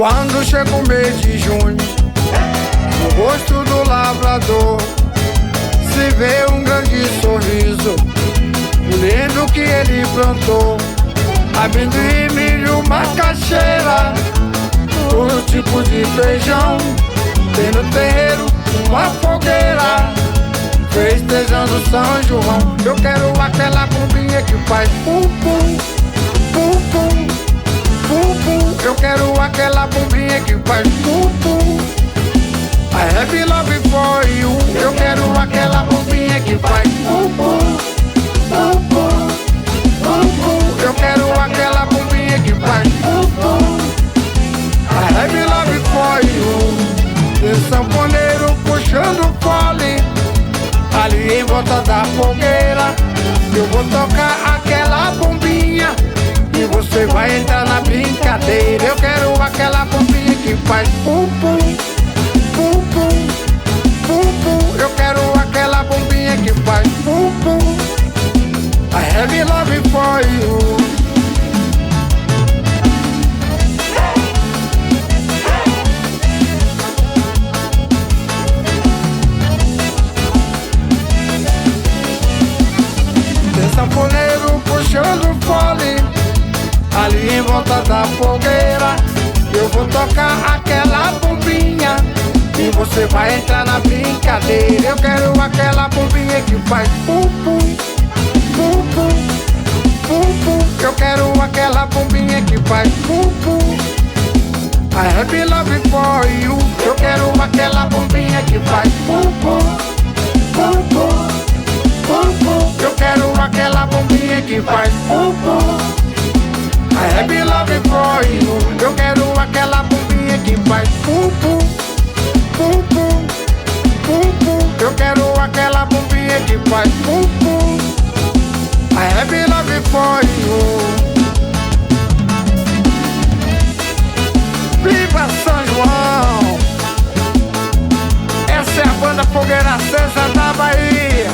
Quando chega o mês de junho, no rosto do lavrador se vê um grande sorriso, colhendo o que ele plantou. Amendoim, milho, macaxeira, todo tipo de feijão. Tem no terreiro uma fogueira, festejando São João. Eu quero aquela bombinha que faz pum pum, pum pum, pum pum. Eu quero aquela bombinha que faz pum pum. I have love for you. Eu quero aquela bombinha que faz pum pum, pum pum, pum pum. Eu quero aquela bombinha que faz pum pum. I have love for you. Tem sanfoneiro puxando fole ali em volta da fogueira. Eu vou tocar aquela bombinha e você vai entrar na brincadeira. Eu quero aquela bombinha que faz pum pum, pum pum, pum pum. Eu quero aquela bombinha que faz pum pum. I have love for you. Sanfoneiro puxando fole ali em volta da fogueira. Eu vou tocar aquela bombinha e você vai entrar na brincadeira. Eu quero aquela bombinha que faz pum pum, pum pum, pum pum. Eu quero aquela bombinha que faz pum pum. I have love for you. Eu quero aquela bombinha que faz pum pum, pum pum, pum pum. Eu quero aquela bombinha que faz pum pum. I have love for you. Eu quero aquela bombinha que faz pum pum, pum pum, pum pum. Eu quero aquela bombinha que faz pum pum. I have love for you. Viva São João! Essa é a banda Fogueira Acesa da Bahia.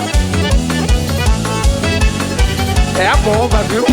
É a bomba, viu?